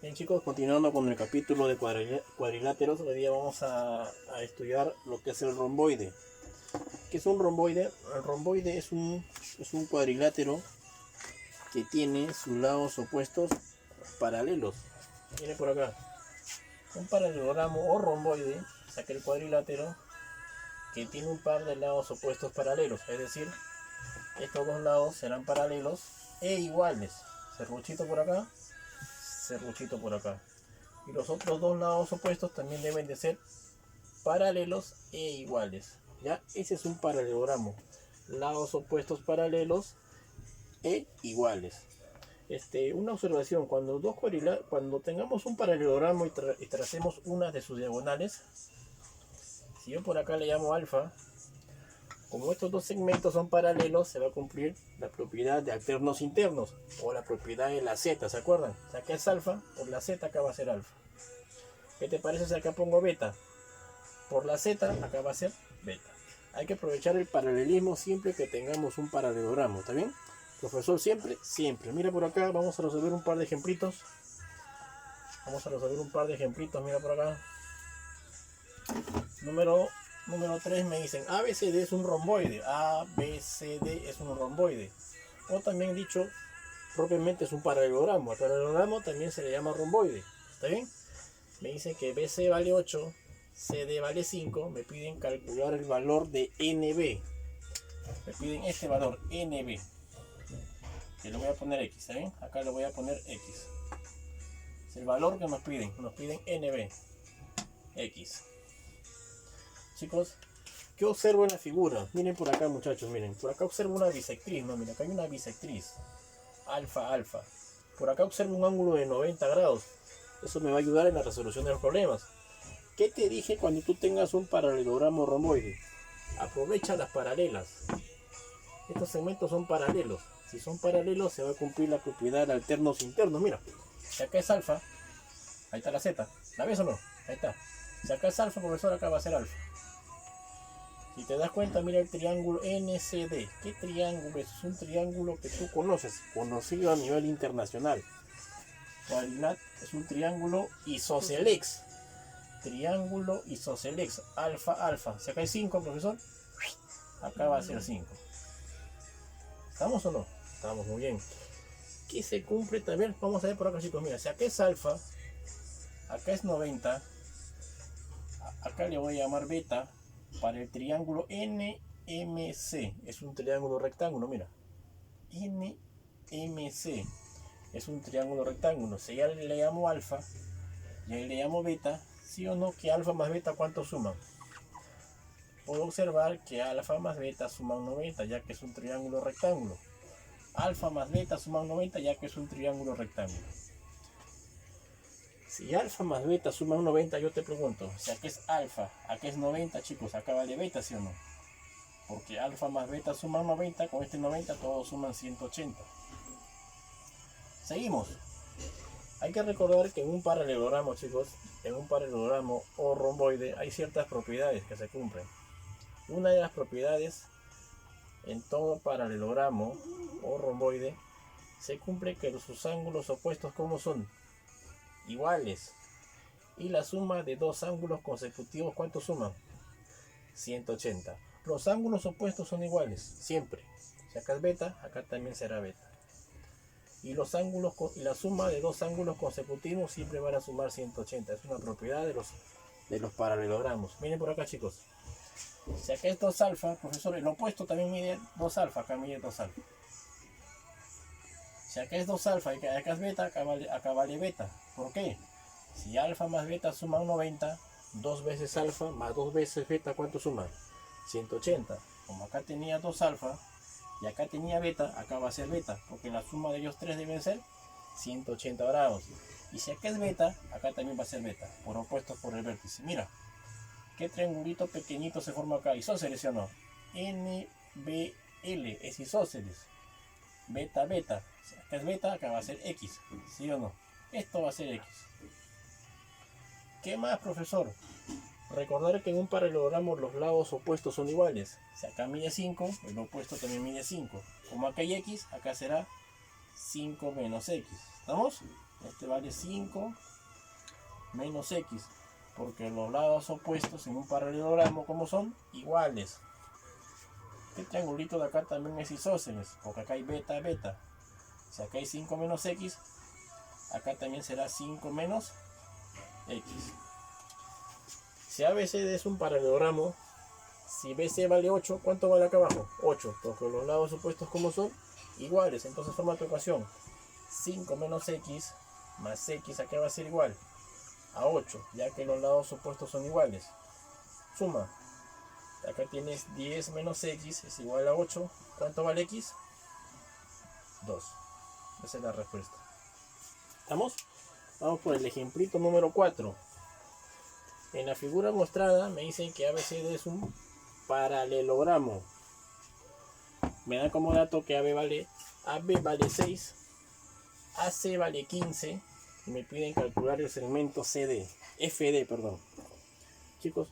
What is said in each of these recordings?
Bien chicos, continuando con el capítulo de cuadriláteros, hoy día vamos a estudiar lo que es el romboide. ¿Qué es un romboide? El romboide es un cuadrilátero que tiene sus lados opuestos paralelos. Viene por acá. Un paralelogramo o romboide es aquel cuadrilátero que tiene un par de lados opuestos paralelos, es decir, estos dos lados serán paralelos e iguales. Serruchito por acá, serruchito por acá. Y los otros dos lados opuestos también deben de ser paralelos e iguales. ¿Ya? Ese es un paralelogramo. Lados opuestos paralelos e iguales. Una observación, cuando tengamos un paralelogramo y tracemos una de sus diagonales, si yo por acá le llamo alfa, como estos dos segmentos son paralelos, se va a cumplir la propiedad de alternos internos, o la propiedad de la z, ¿se acuerdan? O sea, acá es alfa, por la z acá va a ser alfa. ¿Qué te parece si acá pongo beta? Por la z acá va a ser beta. Hay que aprovechar el paralelismo siempre que tengamos un paralelogramo, ¿está bien? Profesor, siempre. Mira por acá, vamos a resolver un par de ejemplitos. Mira por acá. Número 3 me dicen ABCD es un romboide. ABCD es un romboide. O también dicho propiamente es un paralelogramo. Al paralelogramo también se le llama romboide. ¿Está bien? Me dicen que BC vale 8, CD vale 5. Me piden calcular el valor de NB. Me piden este valor, NB. Que le voy a poner X, ¿está bien? Acá le voy a poner X. Es el valor que nos piden. Nos piden NB. X. Chicos, ¿qué observo en la figura? Miren por acá, muchachos, miren. Por acá observo una bisectriz, ¿no? Mira, acá hay una bisectriz. Alfa, alfa. Por acá observo un ángulo de 90 grados. Eso me va a ayudar en la resolución de los problemas. ¿Qué te dije cuando tú tengas un paralelogramo romboide? Aprovecha las paralelas. Estos segmentos son paralelos. Si son paralelos se va a cumplir la propiedad de alternos internos. Mira, si acá es alfa, ahí está la z. ¿La ves o no? Ahí está. Si acá es alfa, profesor, acá va a ser alfa. Si te das cuenta, mira el triángulo NCD. ¿Qué triángulo es? Es un triángulo que tú conoces, conocido a nivel internacional. Es un triángulo isósceles. Triángulo isósceles. Alfa, alfa. Si acá hay 5, profesor, acá va a ser 5. ¿Estamos o no? Estamos muy bien. ¿Qué se cumple también? Vamos a ver por acá, chicos. Mira, si acá es alfa, acá es 90. Acá le voy a llamar beta. Para el triángulo NMC, es un triángulo rectángulo, mira. NMC es un triángulo rectángulo. Si ya le llamo alfa, ya le llamo beta, ¿sí o no? Que alfa más beta, ¿cuánto suman? Puedo observar que alfa más beta suman 90, ya que es un triángulo rectángulo. Alfa más beta suman 90, ya que es un triángulo rectángulo. Si alfa más beta suman 90, yo te pregunto, si acá es alfa, acá es 90, chicos, acá vale beta, ¿sí o no? Porque alfa más beta suman 90, con este 90 todos suman 180. Seguimos. Hay que recordar que en un paralelogramo, chicos, en un paralelogramo o romboide hay ciertas propiedades que se cumplen. Una de las propiedades en todo paralelogramo o romboide se cumple que sus ángulos opuestos, ¿cómo son? Iguales. Y la suma de dos ángulos consecutivos, ¿cuánto suman? 180. Los ángulos opuestos son iguales, siempre. Si acá es beta, acá también será beta. Y los ángulos y la suma de dos ángulos consecutivos siempre van a sumar 180. Es una propiedad de los paralelogramos. Miren por acá, chicos. Si acá es 2 alfa, profesor, el opuesto también mide 2 alfa, acá mide 2 alfa. Si acá es 2 alfa y acá es beta, acá vale beta. ¿Por qué? Si alfa más beta suman 90, 2 veces alfa más 2 veces beta, ¿cuánto suman? 180. Como acá tenía 2 alfa y acá tenía beta, acá va a ser beta, porque la suma de ellos tres deben ser 180 grados. Y si acá es beta, acá también va a ser beta, por opuestos por el vértice. Mira, qué triangulito pequeñito se forma acá, isósceles, ¿sí o no? NBL es isósceles. Beta, beta. Si acá es beta, acá va a ser X, ¿sí o no? Esto va a ser X. ¿Qué más, profesor? Recordar que en un paralelogramo los lados opuestos son iguales. Si acá mide 5, el opuesto también mide 5. Como acá hay X, acá será 5 menos X. ¿Estamos? Este vale 5 menos x, porque los lados opuestos en un paralelogramo, como son, iguales. Este triangulito de acá también es isósceles, porque acá hay beta, beta. Si acá hay 5 menos x, acá también será 5 menos x. Si ABCD es un paralelogramo, si BC vale 8, ¿cuánto vale acá abajo? 8, porque los lados opuestos, como son, iguales. Entonces forma tu ecuación: 5 menos x más x acá va a ser igual a 8, ya que los lados opuestos son iguales. Suma. Acá tienes 10 menos x es igual a 8. ¿Cuánto vale x? 2. Esa es la respuesta. ¿Estamos? Vamos por el ejemplito número 4. En la figura mostrada me dicen que ABCD es un paralelogramo. Me dan como dato que AB vale 6, AC vale 15 y me piden calcular el segmento FD, perdón. Chicos,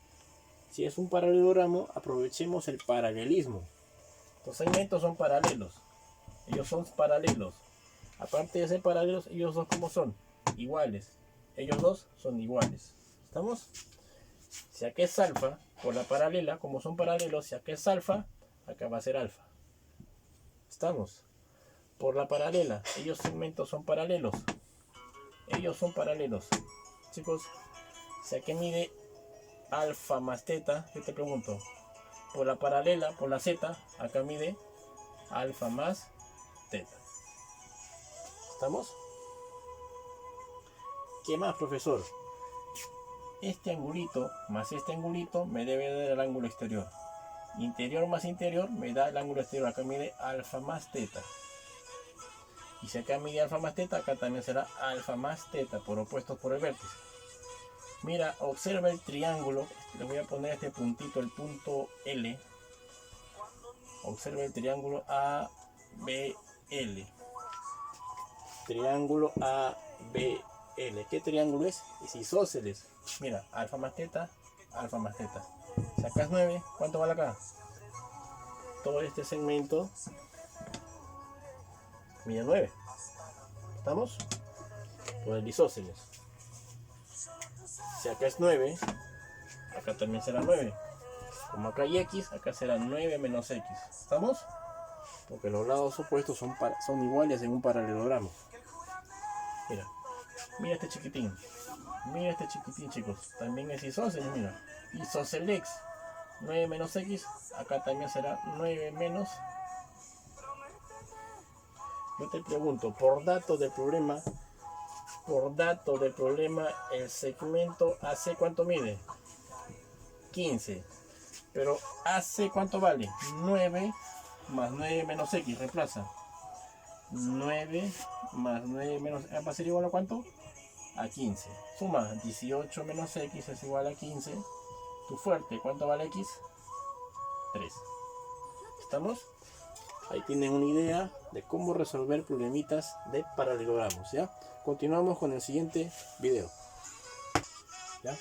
si es un paralelogramo, aprovechemos el paralelismo. Los segmentos son paralelos. Ellos son paralelos. Aparte de ser paralelos, ellos dos, como son, iguales. Ellos dos son iguales. ¿Estamos? Si acá es alfa, por la paralela, como son paralelos, si acá es alfa, acá va a ser alfa. ¿Estamos? Por la paralela, ellos segmentos son paralelos. Ellos son paralelos. Chicos, si acá mide alfa más teta, yo te pregunto, por la paralela, por la z, acá mide alfa más teta. ¿Estamos? ¿Qué más, profesor? Este angulito más este angulito me debe dar el ángulo exterior. Interior más interior me da el ángulo exterior. Acá mide alfa más teta. Y si acá mide alfa más teta, acá también será alfa más teta, por opuestos por el vértice. Mira, observa el triángulo. Le voy a poner este puntito, el punto L. Observa el triángulo ABL. Triángulo ABL. ¿Qué triángulo es? Es isósceles. Mira, alfa más teta, alfa más teta. Si acá es 9, ¿cuánto vale acá? Todo este segmento mide 9. ¿Estamos? Por el isósceles. Si acá es 9, acá también será 9. Como acá hay x, acá será 9 menos x. ¿Estamos? Porque los lados opuestos son iguales en un paralelogramo. Mira, mira este chiquitín. Mira este chiquitín, chicos. También es isósceles, mira. Isósceles. 9 menos x, acá también será 9 menos. Yo te pregunto, por dato del problema, el segmento AC, ¿cuánto mide? 15. Pero AC, ¿cuánto vale? 9 más 9 menos x, reemplaza. 9 más 9 menos, ¿va a ser igual a cuánto? A 15. Suma, 18 menos x es igual a 15. Tu fuerte, ¿cuánto vale x? 3. ¿Estamos? Ahí tienen una idea de cómo resolver problemitas de paralelogramos, ¿ya? Continuamos con el siguiente video, ¿ya?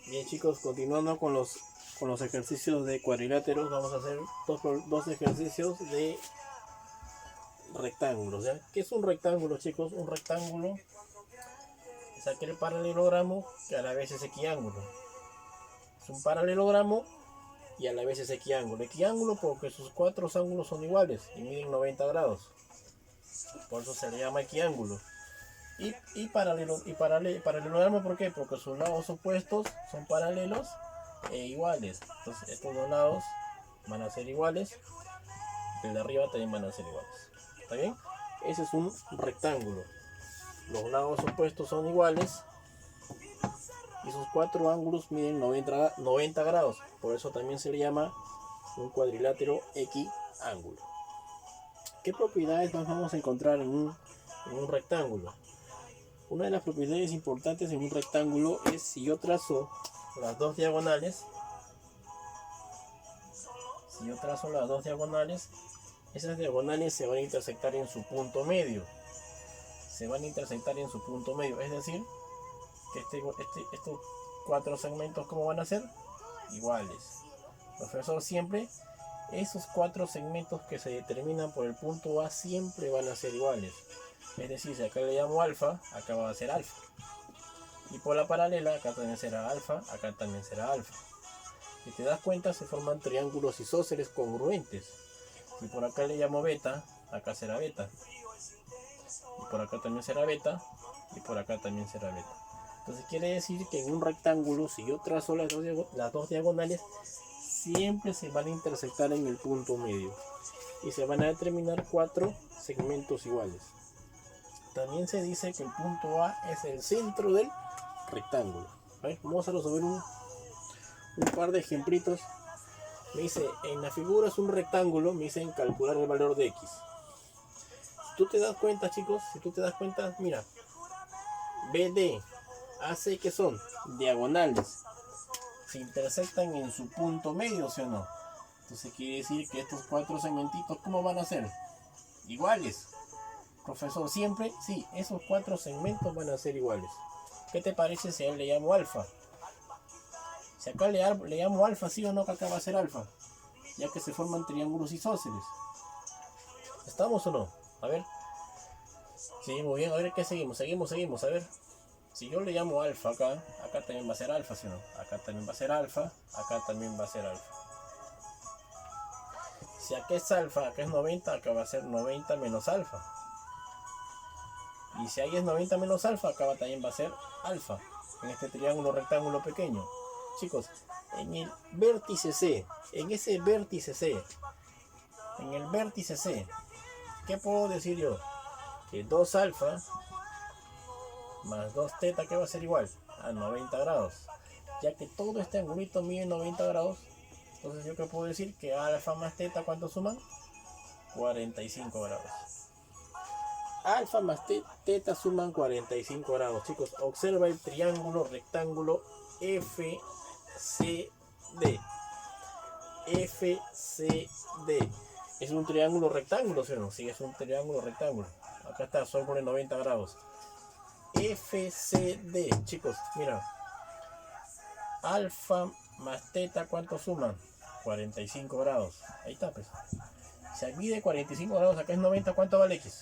Bien, chicos, continuando con los ejercicios de cuadriláteros, vamos a hacer dos ejercicios de rectángulos, ¿ya? ¿Qué es un rectángulo, chicos? Un rectángulo es aquel paralelogramo que a la vez es equiángulo. Es un paralelogramo y a la vez es equiángulo. Equiángulo porque sus cuatro ángulos son iguales y miden 90 grados. Por eso se le llama equiángulo. Y paralelogramo, ¿por qué? Porque sus lados opuestos son paralelos e iguales. Entonces estos dos lados van a ser iguales. El de arriba también van a ser iguales. ¿Está bien? Ese es un rectángulo. Los lados opuestos son iguales y sus cuatro ángulos miden 90 grados. Por eso también se le llama un cuadrilátero equiángulo. ¿Qué propiedades nos vamos a encontrar en un rectángulo? Una de las propiedades importantes en un rectángulo es si yo trazo las dos diagonales. Esas diagonales se van a intersectar en su punto medio. Es decir, que estos cuatro segmentos, ¿cómo van a ser? Iguales. El profesor siempre esos cuatro segmentos que se determinan por el punto A siempre van a ser iguales. Es decir, si acá le llamo alfa, acá va a ser alfa. Y por la paralela, acá también será alfa, acá también será alfa. Si te das cuenta, se forman triángulos isósceles congruentes. Si por acá le llamo beta, acá será beta. Y por acá también será beta, y por acá también será beta. Entonces quiere decir que en un rectángulo, si yo trazo las dos diagonales, siempre se van a intersectar en el punto medio. Y se van a determinar cuatro segmentos iguales. También se dice que el punto A es el centro del rectángulo. ¿Vale? Vamos a resolver un par de ejemplitos. Me dice, en la figura es un rectángulo, me dicen calcular el valor de X. Si tú te das cuenta, chicos, mira, BD, AC, que son diagonales, se intersectan en su punto medio, ¿sí o no? Entonces quiere decir que estos cuatro segmentitos, ¿cómo van a ser? Iguales. Profesor, siempre, sí, esos cuatro segmentos van a ser iguales. ¿Qué te parece si a él le llamo alfa? Si acá le llamo alfa, sí o no, que acá va a ser alfa, ya que se forman triángulos isósceles. ¿Estamos o no? A ver. Seguimos bien, a ver qué seguimos, a ver. Si yo le llamo alfa acá, acá también va a ser alfa, ¿sí o no? Acá también va a ser alfa, acá también va a ser alfa. Si acá es alfa, acá es 90, acá va a ser 90 menos alfa. Y si ahí es 90 menos alfa, acá también va a ser alfa. En este triángulo rectángulo pequeño. Chicos, en el vértice C, en el vértice C, ¿qué puedo decir yo? Que 2 alfa más 2 teta, que va a ser igual a 90 grados. Ya que todo este angulito mide 90 grados, entonces yo que puedo decir que alfa más teta, ¿cuánto suman? 45 grados. Alfa más teta suman 45 grados. Chicos, observa el triángulo rectángulo FCD. FCD. Es un triángulo rectángulo, ¿sí o no? Sí, es un triángulo rectángulo. Acá está, sol por 90 grados. FCD, chicos, mira. Alfa más teta, ¿cuánto suman? 45 grados. Ahí está, pues. Si mide 45 grados, acá es 90, ¿cuánto vale X?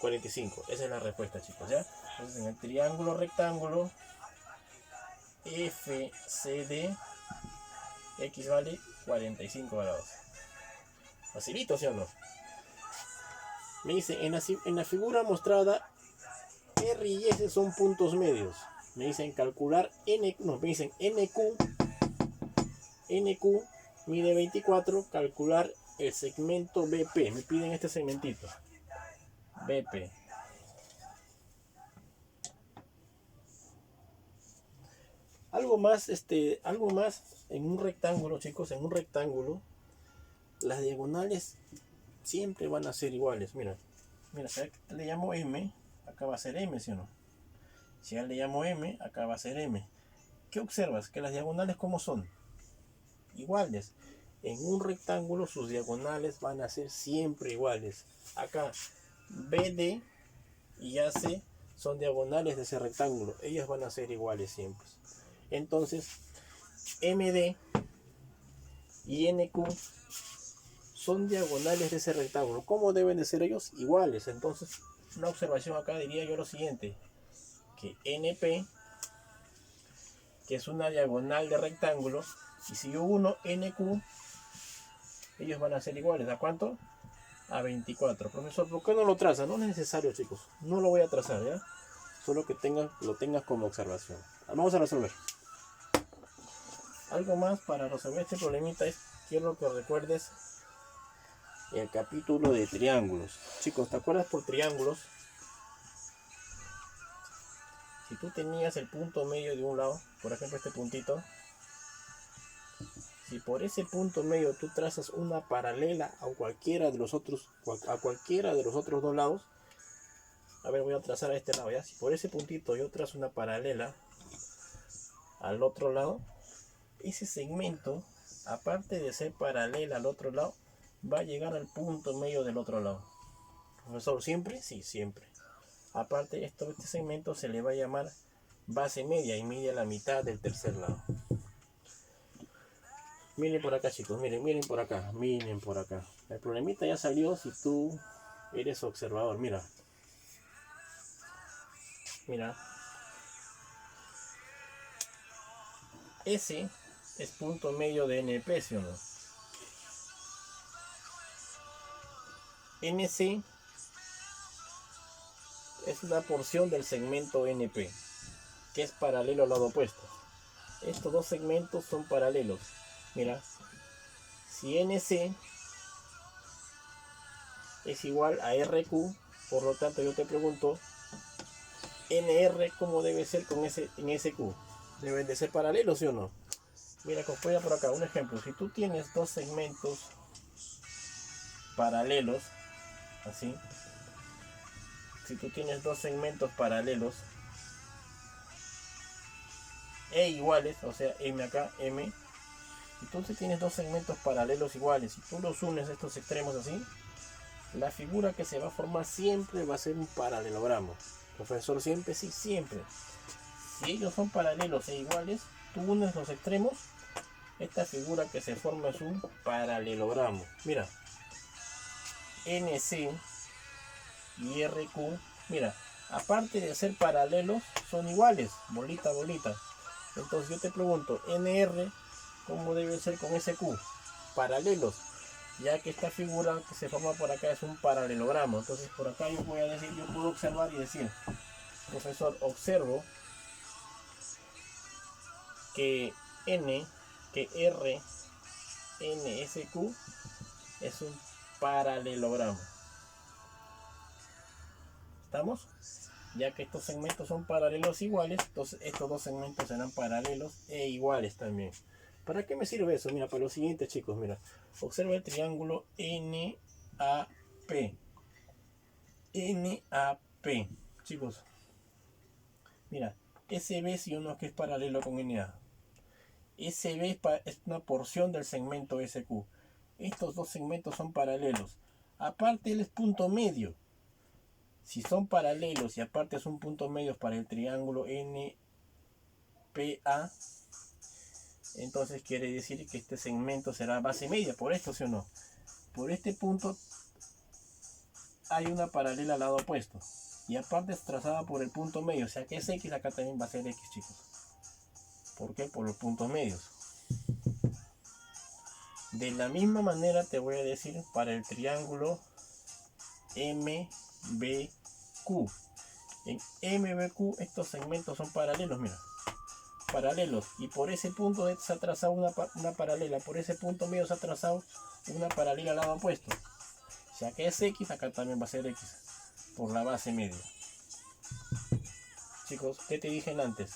45. Esa es la respuesta, chicos, ¿ya? Entonces, en el triángulo rectángulo FCD, X vale 45 grados. Facilito, ¿sí o no? Me dice, en la figura mostrada, R y S son puntos medios. Me dicen calcular N, no, me dicen NQ mide 24, calcular el segmento BP. Me piden este segmentito. BP. Algo más en un rectángulo, chicos, en un rectángulo, las diagonales siempre van a ser iguales. Mira, si le llamo M, acá va a ser M, ¿sí o no? Si le llamo M, acá va a ser M. ¿Qué observas? Que las diagonales, ¿cómo son? Iguales. En un rectángulo sus diagonales van a ser siempre iguales. Acá BD y AC son diagonales de ese rectángulo. Ellas van a ser iguales siempre. Entonces, MD y NQ son diagonales de ese rectángulo. ¿Cómo deben de ser ellos? Iguales. Entonces, una observación acá diría yo lo siguiente. Que NP, que es una diagonal de rectángulo, y si yo uno NQ, ellos van a ser iguales. ¿A cuánto? A 24. Profesor, ¿por qué no lo traza? No es necesario, chicos. No lo voy a trazar, ¿ya? Solo que lo tengas como observación. Vamos a resolver. Algo más para resolver este problemita es, quiero que recuerdes el capítulo de triángulos. Chicos, ¿te acuerdas por triángulos? Si tú tenías el punto medio de un lado, por ejemplo este puntito, si por ese punto medio tú trazas una paralela a cualquiera de los otros dos lados, a ver, voy a trazar a este lado, ¿ya? Si por ese puntito yo trazo una paralela al otro lado, ese segmento, aparte de ser paralela al otro lado, va a llegar al punto medio del otro lado. ¿Profesor, siempre? Sí, siempre. Aparte, este segmento se le va a llamar base media y mide la mitad del tercer lado. Miren por acá, chicos, miren por acá, miren por acá. El problemita ya salió si tú eres observador. Mira, mira, ese es punto medio de NP, ¿sí o no? NC es una porción del segmento NP, que es paralelo al lado opuesto. Estos dos segmentos son paralelos. Mira, si NC es igual a RQ, por lo tanto yo te pregunto, NR, ¿cómo debe ser con ese en SQ? ¿Deben de ser paralelos, sí o no? Mira, acompaña por acá un ejemplo. Si tú tienes dos segmentos paralelos, así, si tú tienes dos segmentos paralelos e iguales, o sea, M acá, M, entonces tienes dos segmentos paralelos iguales. Si tú los unes estos extremos así, la figura que se va a formar siempre va a ser un paralelogramo. Profesor, siempre, sí, siempre. Si ellos son paralelos e iguales, tú unes los extremos, esta figura que se forma es un paralelogramo. Mira, NC y RQ, mira, aparte de ser paralelos, son iguales, bolita, bolita. Entonces yo te pregunto, NR, ¿cómo debe ser con SQ? Paralelos, ya que esta figura que se forma por acá es un paralelogramo. Entonces por acá yo voy a decir, yo puedo observar y decir, profesor, observo que R, NSQ es un paralelogramo. ¿Estamos? Ya que estos segmentos son paralelos iguales, entonces estos dos segmentos serán paralelos e iguales también. ¿Para qué me sirve eso? Mira, para lo siguiente, chicos, mira. Observa el triángulo NAP. NAP. Chicos, mira, SB si uno que es paralelo con NA. SB es una porción del segmento SQ. Estos dos segmentos son paralelos. Aparte él es punto medio. Si son paralelos y aparte son puntos medios para el triángulo NPA, entonces quiere decir que este segmento será base media. Por esto, ¿sí o no? Por este punto hay una paralela al lado opuesto. Y aparte es trazada por el punto medio. O sea que es X, acá también va a ser X, chicos. ¿Por qué? Por los puntos medios. De la misma manera te voy a decir para el triángulo MBQ. En MBQ estos segmentos son paralelos, mira. Paralelos. Y por ese punto se ha trazado una paralela. Por ese punto medio se ha trazado una paralela al lado opuesto. O sea que es X, acá también va a ser X. Por la base media. Chicos, ¿qué te dije antes?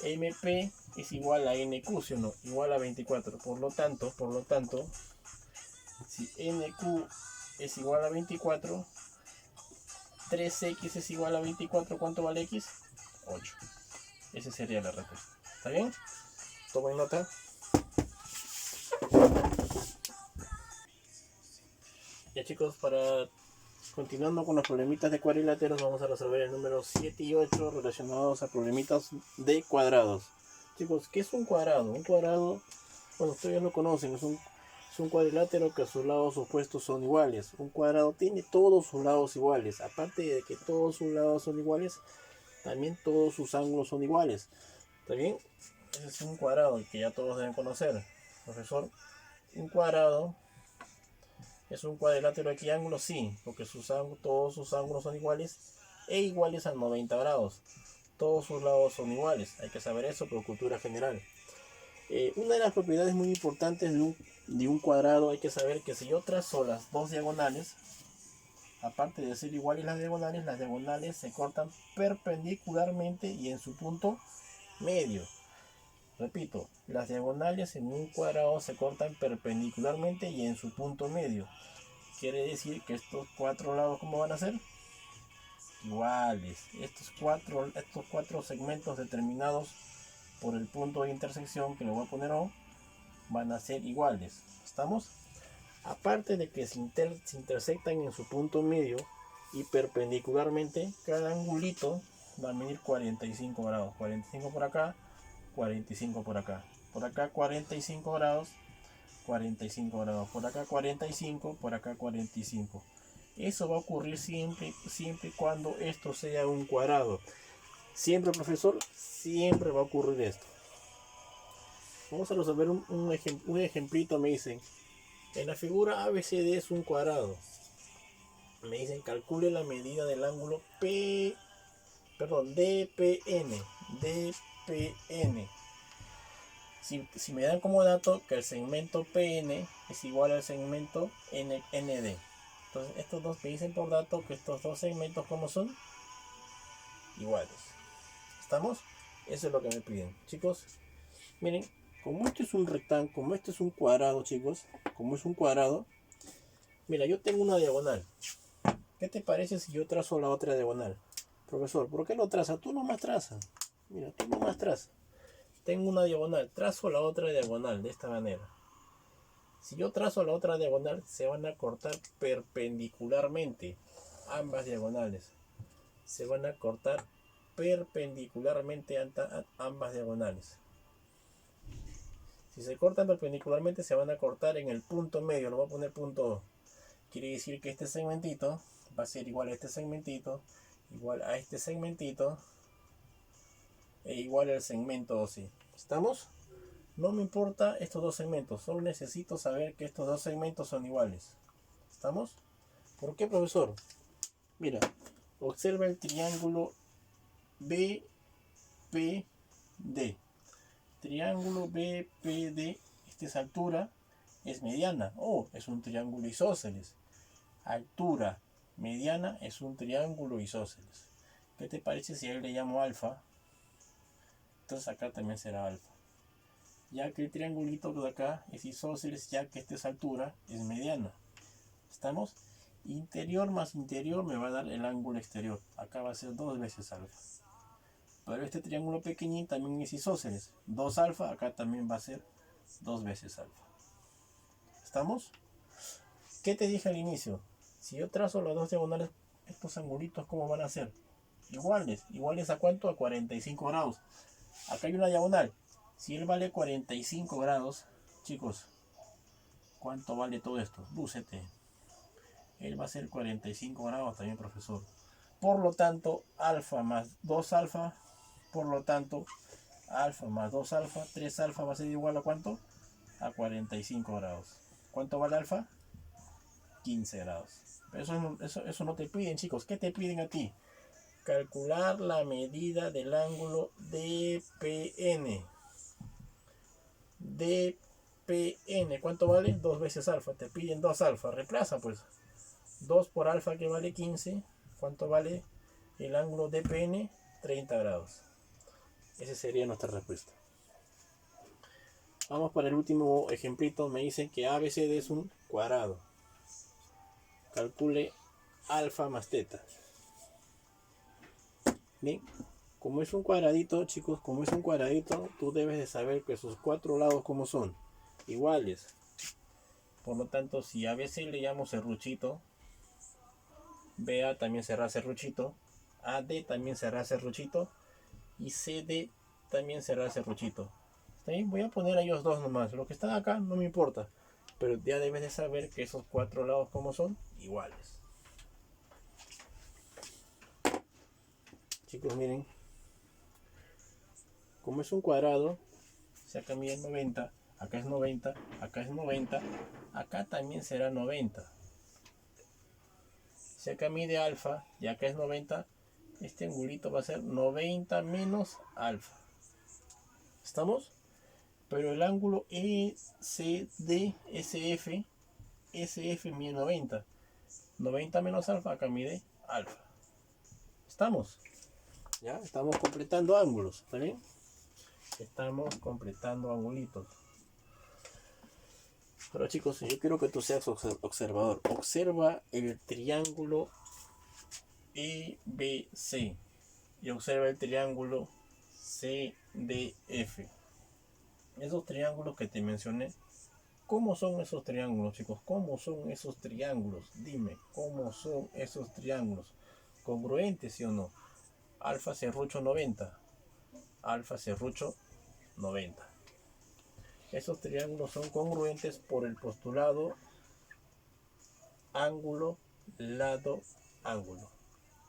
MP es igual a NQ, ¿sí o no? Igual a 24. Por lo tanto, si NQ es igual a 24, 3X es igual a 24, ¿cuánto vale X? 8. Esa sería la respuesta. ¿Está bien? Tomen nota. Ya, chicos, para continuando con los problemitas de cuadriláteros, vamos a resolver el número 7 y 8 relacionados a problemitas de cuadrados. Chicos, ¿qué es un cuadrado? Un cuadrado, bueno, ustedes lo conocen, es un cuadrilátero que sus lados opuestos son iguales. Un cuadrado tiene todos sus lados iguales. Aparte de que todos sus lados son iguales, también todos sus ángulos son iguales. ¿Está bien? Ese es un cuadrado que ya todos deben conocer. Profesor, un cuadrado es un cuadrilátero de qué ángulo, sí, porque todos sus ángulos son iguales e iguales a 90 grados. Todos sus lados son iguales. Hay que saber eso por cultura general. Una de las propiedades muy importantes de un cuadrado, hay que saber que si yo trazo las dos diagonales, aparte de ser iguales las diagonales se cortan perpendicularmente y en su punto medio. Repito, las diagonales en un cuadrado se cortan perpendicularmente y en su punto medio. Quiere decir que estos cuatro lados, ¿cómo van a ser? Iguales. Estos cuatro segmentos determinados por el punto de intersección, que le voy a poner O, van a ser iguales. ¿Estamos? Aparte de que se intersectan en su punto medio y perpendicularmente, cada angulito va a medir 45 grados. 45 por acá, 45 por acá. por acá 45 grados, 45 grados, por acá 45, por acá 45. Eso va a ocurrir siempre y cuando esto sea un cuadrado. Siempre, profesor, siempre va a ocurrir esto. Vamos a resolver un ejemplito. Me dicen, en la figura ABCD es un cuadrado. Me dicen, calcule la medida del ángulo DPN. Si me dan como dato que el segmento PN es igual al segmento ND. Entonces estos dos me dicen por dato que estos dos segmentos, ¿cómo son? Iguales. ¿Estamos? Eso es lo que me piden. Chicos, miren, como este es un rectángulo, como este es un cuadrado, chicos, como es un cuadrado, mira, yo tengo una diagonal. ¿Qué te parece si yo trazo la otra diagonal? Profesor, ¿por qué lo traza? Tú nomás traza. Mira, tú nomás traza. Tengo una diagonal, trazo la otra diagonal de esta manera. Si yo trazo la otra diagonal, se van a cortar perpendicularmente. Ambas diagonales se van a cortar perpendicularmente a ambas diagonales. Si se cortan perpendicularmente, se van a cortar en el punto medio. Lo voy a poner punto O. Quiere decir que este segmentito va a ser igual a este segmentito, igual a este segmentito, e igual al segmento OC. ¿Estamos? No me importa estos dos segmentos, solo necesito saber que estos dos segmentos son iguales. ¿Estamos? ¿Por qué, profesor? Mira, observa el triángulo BPD. Triángulo BPD, esta es altura, es mediana. Oh, es un triángulo isósceles. Altura mediana es un triángulo isósceles. ¿Qué te parece si a él le llamo alfa? Entonces acá también será alfa. Ya que el triangulito de acá es isósceles, ya que esta es altura, es mediana. ¿Estamos? Interior más interior me va a dar el ángulo exterior. Acá va a ser 2 veces alfa. Pero este triángulo pequeñín también es isósceles. 2 alfa, acá también va a ser 2 veces alfa. ¿Estamos? ¿Qué te dije al inicio? Si yo trazo las dos diagonales, estos angulitos, ¿cómo van a ser? Iguales. ¿Iguales a cuánto? A 45 grados. Acá hay una diagonal. Si él vale 45 grados, chicos, ¿cuánto vale todo esto? Lúcete. Él va a ser 45 grados también, profesor. Por lo tanto, alfa más 2 alfa, por lo tanto, alfa más 2 alfa, 3 alfa va a ser igual a ¿cuánto? A 45 grados. ¿Cuánto vale alfa? 15 grados. Pero eso no te piden, chicos. ¿Qué te piden a ti? Calcular la medida del ángulo DPN. DPN, ¿cuánto vale? 2 veces alfa. Te piden 2 alfa. Reemplaza pues. 2 por alfa, que vale 15. ¿Cuánto vale el ángulo DPN? 30 grados. Esa sería nuestra respuesta. Vamos para el último ejemplito. Me dicen que ABCD es un cuadrado. Calcule alfa más teta. Bien, como es un cuadradito, chicos, como es un cuadradito, tú debes de saber que sus 4 lados como son iguales. Por lo tanto, si a ABC le llamo serruchito, BA también será serruchito, AD también será serruchito y CD también será serruchito. ¿Está bien? Voy a poner a ellos dos nomás. Los que están acá no me importa, pero ya debes de saber que esos 4 lados como son iguales. Chicos, miren, como es un cuadrado, si acá mide 90, acá es 90, acá es 90, acá también será 90. Si acá mide alfa y acá es 90, este angulito va a ser 90 menos alfa. ¿Estamos? Pero el ángulo ECD, SF mide 90. 90 menos alfa, acá mide alfa. ¿Estamos? Ya, estamos completando ángulos, ¿está bien? Estamos completando angulitos. Pero chicos, yo quiero que tú seas observador. Observa el triángulo EBC y observa el triángulo CDF. Esos triángulos que te mencioné, ¿cómo son esos triángulos, chicos? ¿Cómo son esos triángulos? Dime, ¿cómo son esos triángulos? ¿Congruentes, sí o no? Alfa serrucho 90. Alfa serrucho 90. Esos triángulos son congruentes por el postulado ángulo, lado, ángulo.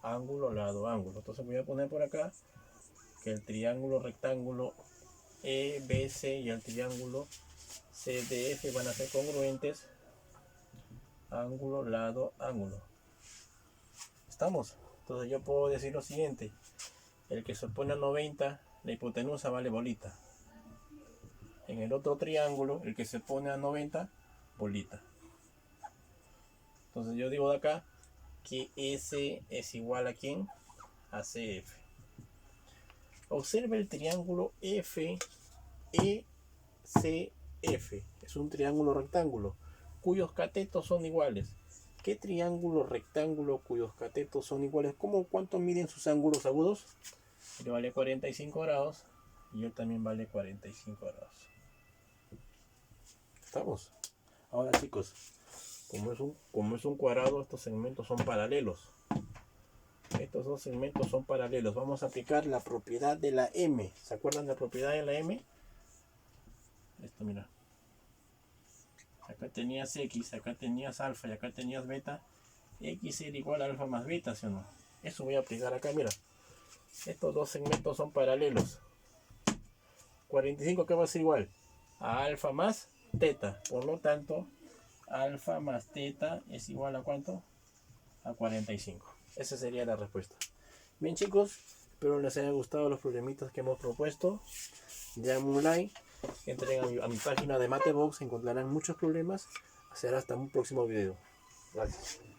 Ángulo, lado, ángulo. Entonces voy a poner por acá que el triángulo rectángulo EBC y el triángulo CDF van a ser congruentes ángulo, lado, ángulo. ¿Estamos? Entonces yo puedo decir lo siguiente: el que se opone a 90, la hipotenusa vale bolita. En el otro triángulo, el que se pone a 90, bolita. Entonces yo digo de acá que S es igual a ¿quién? A CF. Observe el triángulo FECF. Es un triángulo rectángulo cuyos catetos son iguales. ¿Qué triángulo rectángulo cuyos catetos son iguales? ¿Cuánto miden sus ángulos agudos? Este vale 45 grados y él también vale 45 grados. ¿Estamos? Ahora, chicos, como es un cuadrado, estos segmentos son paralelos. Estos dos segmentos son paralelos. Vamos a aplicar la propiedad de la M. ¿Se acuerdan de la propiedad de la M? Esto, mira. Acá tenías X, acá tenías alfa y acá tenías beta. X era igual a alfa más beta, ¿sí o no? Eso voy a aplicar acá, mira. Estos dos segmentos son paralelos. 45 que va a ser igual a alfa más teta. Por lo tanto, alfa más teta es igual a ¿cuánto? A 45. Esa sería la respuesta. Bien, chicos, espero les haya gustado los problemitas que hemos propuesto. Denme un like, entren a mi página de Matebox, encontrarán muchos problemas. Será hasta un próximo video. Gracias.